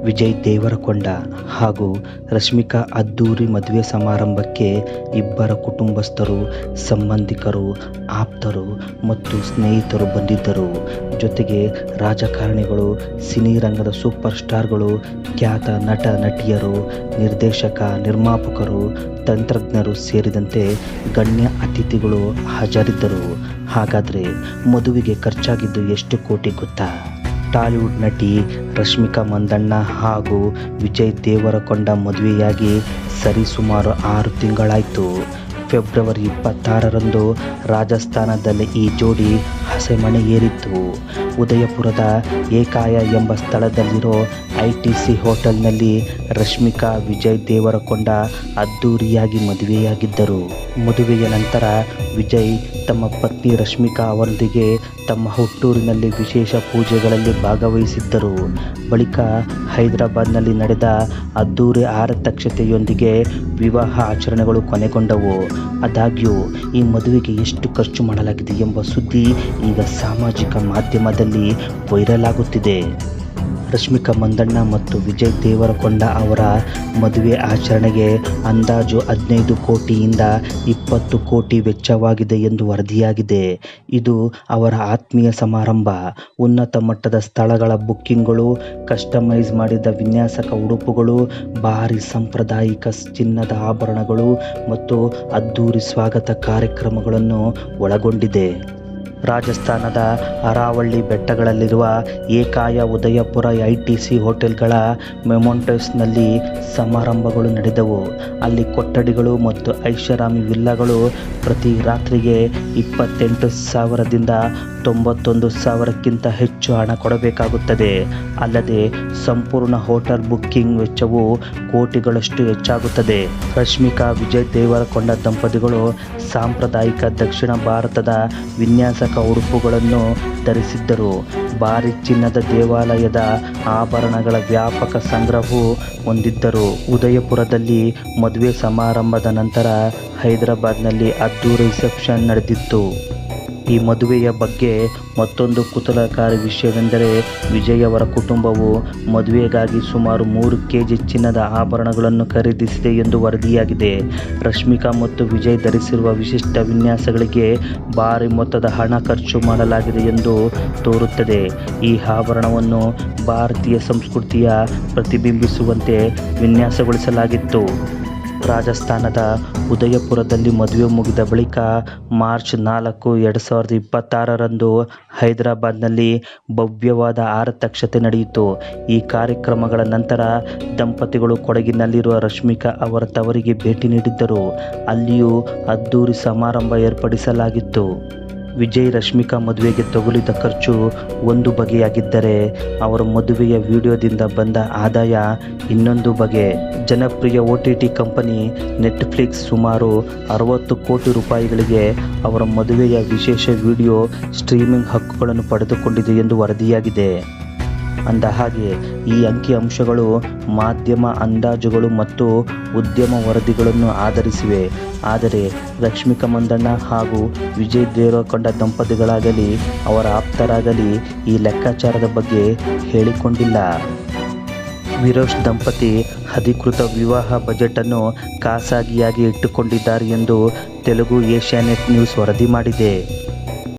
ವಿಜಯ್ ದೇವರಕೊಂಡ ಹಾಗೂ ರಶ್ಮಿಕಾ ಅದ್ದೂರಿ ಮದುವೆ ಸಮಾರಂಭಕ್ಕೆ ಇಬ್ಬರ ಕುಟುಂಬಸ್ಥರು, ಸಂಬಂಧಿಕರು, ಆಪ್ತರು ಮತ್ತು ಸ್ನೇಹಿತರು ಬಂದಿದ್ದರು. ಜೊತೆಗೆ ರಾಜಕಾರಣಿಗಳು, ಸಿನಿರಂಗದ ಸೂಪರ್ ಸ್ಟಾರ್ಗಳು, ಖ್ಯಾತ ನಟ ನಟಿಯರು, ನಿರ್ದೇಶಕ, ನಿರ್ಮಾಪಕರು, ತಂತ್ರಜ್ಞರು ಸೇರಿದಂತೆ ಗಣ್ಯ ಅತಿಥಿಗಳು ಹಾಜರಿದ್ದರು. ಹಾಗಾದರೆ ಮದುವೆಗೆ ಖರ್ಚಾಗಿದ್ದು ಎಷ್ಟು ಕೋಟಿ ಗೊತ್ತಾ? ಟಾಲಿವುಡ್ ನಟಿ ರಶ್ಮಿಕಾ ಮಂದಣ್ಣ ಹಾಗೂ ವಿಜಯ್ ದೇವರಕೊಂಡ ಮದುವೆಯಾಗಿ ಸರಿಸುಮಾರು 6 ತಿಂಗಳಾಯಿತು. ಫೆಬ್ರವರಿ 26ರಂದು ರಾಜಸ್ಥಾನದಲ್ಲಿ ಈ ಜೋಡಿ ಹಸೆಮಣೆ ಏರಿತ್ತು. ಉದಯಪುರದ ಏಕಾಯ ಎಂಬ ಸ್ಥಳದಲ್ಲಿರೋ ITC ಹೋಟೆಲ್ನಲ್ಲಿ ರಶ್ಮಿಕಾ, ವಿಜಯ್ ದೇವರಕೊಂಡ ಅದ್ದೂರಿಯಾಗಿ ಮದುವೆಯಾಗಿದ್ದರು. ಮದುವೆಯ ನಂತರ ವಿಜಯ್ ತಮ್ಮ ಪತ್ನಿ ರಶ್ಮಿಕಾ ಅವರೊಂದಿಗೆ ತಮ್ಮ ಹುಟ್ಟೂರಿನಲ್ಲಿ ವಿಶೇಷ ಪೂಜೆಗಳಲ್ಲಿ ಭಾಗವಹಿಸಿದ್ದರು. ಬಳಿಕ ಹೈದರಾಬಾದ್ನಲ್ಲಿ ನಡೆದ ಅದ್ದೂರಿ ಆರತಕ್ಷತೆಯೊಂದಿಗೆ ವಿವಾಹ ಆಚರಣೆಗಳು ಕೊನೆಗೊಂಡವು. ಆದಾಗ್ಯೂ ಈ ಮದುವೆಗೆ ಎಷ್ಟು ಖರ್ಚು ಮಾಡಲಾಗಿದೆ ಎಂಬ ಸುದ್ದಿ ಈಗ ಸಾಮಾಜಿಕ ಮಾಧ್ಯಮದಲ್ಲಿ ವೈರಲ್ ಆಗುತ್ತಿದೆ. ರಶ್ಮಿಕಾ ಮಂದಣ್ಣ ಮತ್ತು ವಿಜಯ್ ದೇವರಕೊಂಡ ಅವರ ಮದುವೆ ಆಚರಣೆಗೆ ಅಂದಾಜು 15 ಕೋಟಿಯಿಂದ 20 ಕೋಟಿ ವೆಚ್ಚವಾಗಿದೆ ಎಂದು ವರದಿಯಾಗಿದೆ. ಇದು ಅವರ ಆತ್ಮೀಯ ಸಮಾರಂಭ. ಉನ್ನತ ಮಟ್ಟದ ಸ್ಥಳಗಳ ಬುಕ್ಕಿಂಗ್ಗಳು, ಕಸ್ಟಮೈಸ್ ಮಾಡಿದ ವಿನ್ಯಾಸಕ ಉಡುಪುಗಳು, ಭಾರೀ ಸಾಂಪ್ರದಾಯಿಕ ಚಿನ್ನದ ಆಭರಣಗಳು ಮತ್ತು ಅದ್ದೂರಿ ಸ್ವಾಗತ ಕಾರ್ಯಕ್ರಮಗಳನ್ನು ಒಳಗೊಂಡಿದೆ. ರಾಜಸ್ಥಾನದ ಅರಾವಳಿ ಬೆಟ್ಟಗಳಲ್ಲಿರುವ ಏಕಾಯ, ಉದಯಪುರ, ITC ಹೋಟೆಲ್ಗಳ ಮೆಮೊಂಟೋಸ್ನಲ್ಲಿ ಸಮಾರಂಭಗಳು ನಡೆದವು. ಅಲ್ಲಿ ಕೊಠಡಿಗಳು ಮತ್ತು ಐಷಾರಾಮಿ ವಿಲ್ಲಾಗಳು ಪ್ರತಿ ರಾತ್ರಿಗೆ 28,000ದಿಂದ 91,000ಕ್ಕಿಂತ ಹೆಚ್ಚು ಹಣ ಕೊಡಬೇಕಾಗುತ್ತದೆ. ಅಲ್ಲದೆ ಸಂಪೂರ್ಣ ಹೋಟೆಲ್ ಬುಕ್ಕಿಂಗ್ ವೆಚ್ಚವು ಕೋಟಿಗಳಷ್ಟು ಹೆಚ್ಚಾಗುತ್ತದೆ. ರಶ್ಮಿಕಾ, ವಿಜಯ್ ದೇವರಕೊಂಡ ದಂಪತಿಗಳು ಸಾಂಪ್ರದಾಯಿಕ ದಕ್ಷಿಣ ಭಾರತದ ವಿನ್ಯಾಸಕ ಉಡುಪುಗಳನ್ನು ಧರಿಸಿದ್ದರು. ಭಾರೀ ಚಿನ್ನದ ದೇವಾಲಯದ ಆಭರಣಗಳ ವ್ಯಾಪಕ ಸಂಗ್ರಹವೂ ಹೊಂದಿದ್ದರು. ಉದಯಪುರದಲ್ಲಿ ಮದುವೆ ಸಮಾರಂಭದ ನಂತರ ಹೈದರಾಬಾದ್ನಲ್ಲಿ ಅದ್ದೂರಿ ರಿಸೆಪ್ಷನ್ ನಡೆದಿತ್ತು. ಈ ಮದುವೆಯ ಬಗ್ಗೆ ಮತ್ತೊಂದು ಕುತೂಹಲಕಾರಿ ವಿಷಯವೆಂದರೆ, ವಿಜಯ್ ಅವರ ಕುಟುಂಬವು ಮದುವೆಗಾಗಿ ಸುಮಾರು 3 kg ಚಿನ್ನದ ಆಭರಣಗಳನ್ನು ಖರೀದಿಸಿದೆ ಎಂದು ವರದಿಯಾಗಿದೆ. ರಶ್ಮಿಕಾ ಮತ್ತು ವಿಜಯ್ ಧರಿಸಿರುವ ವಿಶಿಷ್ಟ ವಿನ್ಯಾಸಗಳಿಗೆ ಭಾರಿ ಮೊತ್ತದ ಹಣ ಖರ್ಚು ಮಾಡಲಾಗಿದೆ ಎಂದು ತೋರುತ್ತದೆ. ಈ ಆಭರಣವನ್ನು ಭಾರತೀಯ ಸಂಸ್ಕೃತಿಯ ಪ್ರತಿಬಿಂಬಿಸುವಂತೆ ವಿನ್ಯಾಸಗೊಳಿಸಲಾಗಿತ್ತು. ರಾಜಸ್ಥಾನದ ಉದಯಪುರದಲ್ಲಿ ಮದುವೆ ಮುಗಿದ ಬಳಿಕ ಮಾರ್ಚ್ 4, 2026ರಂದು ಹೈದರಾಬಾದ್ನಲ್ಲಿ ಭವ್ಯವಾದ ಆರತಕ್ಷತೆ ನಡೆಯಿತು. ಈ ಕಾರ್ಯಕ್ರಮಗಳ ನಂತರ ದಂಪತಿಗಳು ಕೊಡಗಿನಲ್ಲಿರುವ ರಶ್ಮಿಕಾ ಅವರ ತವರಿಗೆ ಭೇಟಿ ನೀಡಿದ್ದರು. ಅಲ್ಲಿಯೂ ಅದ್ದೂರಿ ಸಮಾರಂಭ ಏರ್ಪಡಿಸಲಾಗಿತ್ತು. ವಿಜಯ್, ರಶ್ಮಿಕಾ ಮದುವೆಗೆ ತಗುಲಿದ ಖರ್ಚು ಒಂದು ಬಗೆಯಾಗಿದ್ದರೆ, ಅವರ ಮದುವೆಯ ವಿಡಿಯೋದಿಂದ ಬಂದ ಆದಾಯ ಇನ್ನೊಂದು ಬಗೆ. ಜನಪ್ರಿಯ OTT ಕಂಪನಿ ನೆಟ್ಫ್ಲಿಕ್ಸ್ ಸುಮಾರು 60 ಕೋಟಿ ರೂಪಾಯಿಗಳಿಗೆ ಅವರ ಮದುವೆಯ ವಿಶೇಷ ವಿಡಿಯೋ ಸ್ಟ್ರೀಮಿಂಗ್ ಹಕ್ಕುಗಳನ್ನು ಪಡೆದುಕೊಂಡಿದೆ ಎಂದು ವರದಿಯಾಗಿದೆ. ಅಂದಹಾಗೆ ಈ ಅಂಕಿಅಂಶಗಳು ಮಾಧ್ಯಮ ಅಂದಾಜುಗಳು ಮತ್ತು ಉದ್ಯಮ ವರದಿಗಳನ್ನು ಆಧರಿಸಿವೆ. ಆದರೆ ರಶ್ಮಿಕಾ ಮಂದಣ್ಣ ಹಾಗೂ ವಿಜಯ್ ದೇವರಕೊಂಡ ದಂಪತಿಗಳಾಗಲಿ ಅವರ ಆಪ್ತರಾಗಲಿ ಈ ಲೆಕ್ಕಾಚಾರದ ಬಗ್ಗೆ ಹೇಳಿಕೊಂಡಿಲ್ಲ. ವಿರೋಶ್ ದಂಪತಿ ಅಧಿಕೃತ ವಿವಾಹ ಬಜೆಟನ್ನು ಖಾಸಗಿಯಾಗಿ ಇಟ್ಟುಕೊಂಡಿದ್ದಾರೆ ಎಂದು ತೆಲುಗು ಏಷ್ಯಾನೆಟ್ ನ್ಯೂಸ್ ವರದಿ ಮಾಡಿದೆ.